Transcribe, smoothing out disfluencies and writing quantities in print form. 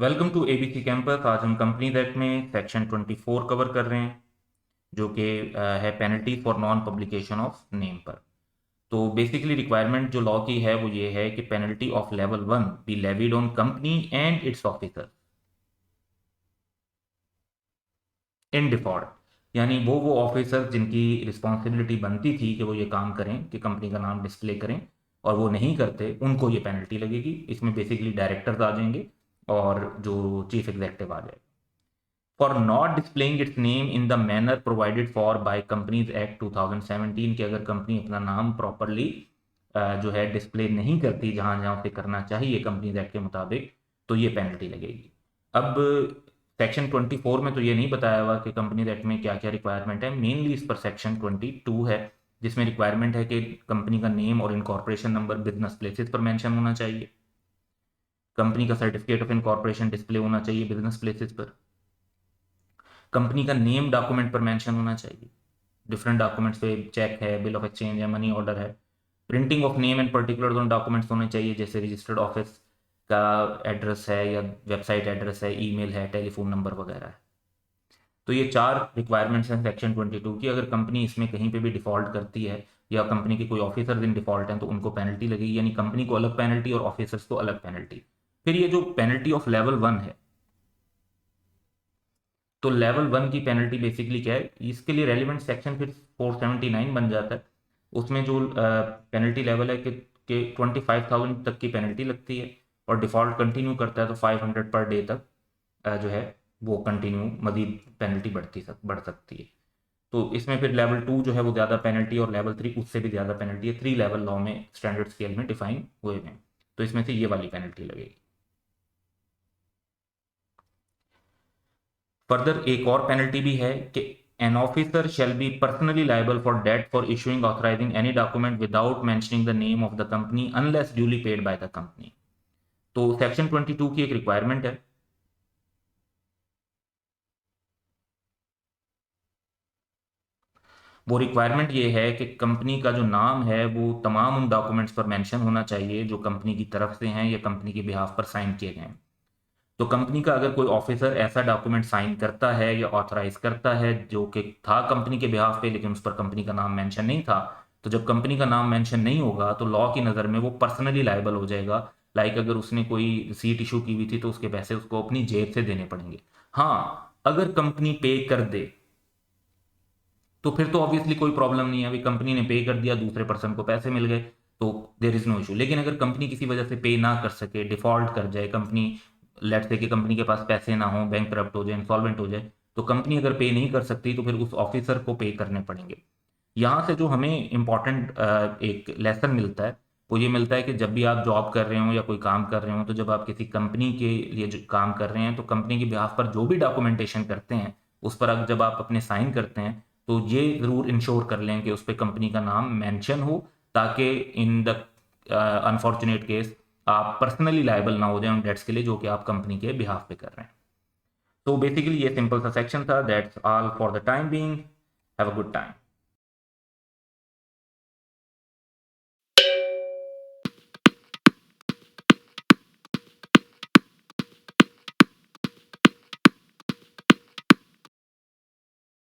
Welcome to ABC campus. आज हम companies act में सेक्शन 24 कवर कर रहे हैं, जो कि है penalty for non publication of name पर। तो बेसिकली रिक्वायरमेंट जो लॉ की है वो ये है कि penalty of level 1 be levied on company and it's officer in default. यानी वो ऑफिसर जिनकी रिस्पॉन्सिबिलिटी बनती थी कि वो ये काम करें कि कंपनी का नाम डिस्प्ले करें और वो नहीं करते, उनको ये पेनल्टी लगेगी। इसमें बेसिकली डायरेक्टर्स आ जाएंगे और जो चीफ एग्जेक्टिव आ जाएगा। For not displaying it's name in the manner provided for by companies act 2017 के अगर कंपनी अपना नाम प्रॉपरली जो है डिस्प्ले नहीं करती जहां जहां उसे करना चाहिए कंपनीज एक्ट के मुताबिक, तो ये पेनल्टी लगेगी। अब सेक्शन 24 में तो ये नहीं बताया हुआ कि कंपनीज एक्ट में क्या क्या रिक्वायरमेंट है। मेनली इस पर सेक्शन 22 है, जिसमें रिक्वायरमेंट है कि कंपनी का नेम और इनकॉर्पोरेशन नंबर बिजनेस प्लेसेस पर मेंशन होना चाहिए। कंपनी का सर्टिफिकेट ऑफ इनकॉर्पोरेशन डिस्प्ले होना चाहिए बिजनेस प्लेसेस पर। कंपनी का नेम डॉक्यूमेंट पर मेंशन होना चाहिए। डिफरेंट डॉक्यूमेंट्स पे चेक है, बिल ऑफ एक्सचेंज है, मनी ऑर्डर है। Printing of name and particular उन डॉक्यूमेंट्स होने चाहिए, जैसे रजिस्टर्ड ऑफिस का एड्रेस है या वेबसाइट एड्रेस है, ईमेल है, टेलीफोन नंबर वगैरह है। तो ये चार रिक्वायरमेंट्स हैं सेक्शन 22 की। अगर कंपनी इसमें कहीं पे भी डिफॉल्ट करती है या कंपनी के कोई ऑफिसर इन डिफॉल्ट हैं तो उनको पेनल्टी लगेगी, यानी कंपनी को अलग पेनल्टी और ऑफिसर्स को अलग पेनल्टी। फिर ये जो पेनल्टी ऑफ लेवल 1 है, तो लेवल 1 की पेनल्टी बेसिकली क्या है, इसके लिए रेलिवेंट सेक्शन फिर 479 बन जाता है। उसमें जो पेनल्टी लेवल है कि 25,000 तक की पेनल्टी लगती है, और डिफॉल्ट कंटिन्यू करता है तो 500 पर डे तक जो है वो कंटिन्यू मजीद पेनल्टी बढ़ सकती है। तो इसमें फिर लेवल 2 जो है वो ज़्यादा पेनल्टी, और लेवल 3 उससे भी ज़्यादा पेनल्टी है। 3 लेवल लॉ में स्टैंडर्ड स्केल में डिफाइन हुए हैं, तो इसमें से ये वाली पेनल्टी लगेगी। फर्दर एक और पेनल्टी भी है कि an officer shall be personally liable for that for issuing authorising any document without mentioning the name of the company unless duly paid by the company. तो सेक्शन 22 की एक रिक्वायरमेंट है। वो रिक्वायरमेंट ये है कि कंपनी का जो नाम है वो तमाम उन डॉक्यूमेंट्स पर मेंशन होना चाहिए जो कंपनी की तरफ से हैं या कंपनी के बिहाफ पर साइन किए गए हैं। तो कंपनी का अगर कोई ऑफिसर ऐसा डॉक्यूमेंट साइन करता है या ऑथराइज करता है जो कि था कंपनी के बिहाफ पे, लेकिन उस पर कंपनी का नाम मेंशन नहीं था, तो जब कंपनी का नाम मेंशन नहीं होगा तो लॉ की नज़र में वो पर्सनली लायबल हो जाएगा। लाइक अगर उसने कोई रिसीट इशू की हुई थी तो उसके पैसे उसको अपनी जेब से देने पड़ेंगे। हाँ, अगर कंपनी पे कर दे तो फिर तो ऑब्वियसली कोई प्रॉब्लम नहीं है, अभी कंपनी ने पे कर दिया, दूसरे पर्सन को पैसे मिल गए, तो देर इज नो इशू। लेकिन अगर कंपनी किसी वजह से पे ना कर सके, डिफॉल्ट कर जाए कंपनी, लेट से कि कंपनी के पास पैसे ना हो, बैंक करप्ट हो जाए, इंसॉल्वेंट हो जाए, तो कंपनी अगर पे नहीं कर सकती तो फिर उस ऑफिसर को पे करने पड़ेंगे। यहाँ से जो हमें इम्पॉर्टेंट एक लेसन मिलता है वो ये मिलता है कि जब भी आप जॉब कर रहे हो या कोई काम कर रहे हो, तो जब आप किसी कंपनी के लिए जो काम कर रहे हैं तो कंपनी के बिहाफ पर जो भी डॉक्यूमेंटेशन करते हैं उस पर जब आप अपने साइन करते हैं तो ये ज़रूर इंश्योर कर लें कि उस पर कंपनी का नाम मेंशन हो, ताकि इन द अनफॉर्चुनेट केस आप पर्सनली लायबल ना हो जाए उन डेट्स के लिए जो कि आप कंपनी के बिहाफ पे कर रहे हैं। तो बेसिकली ये सिंपल सा सेक्शन था। That's all for the time being. Have a good time.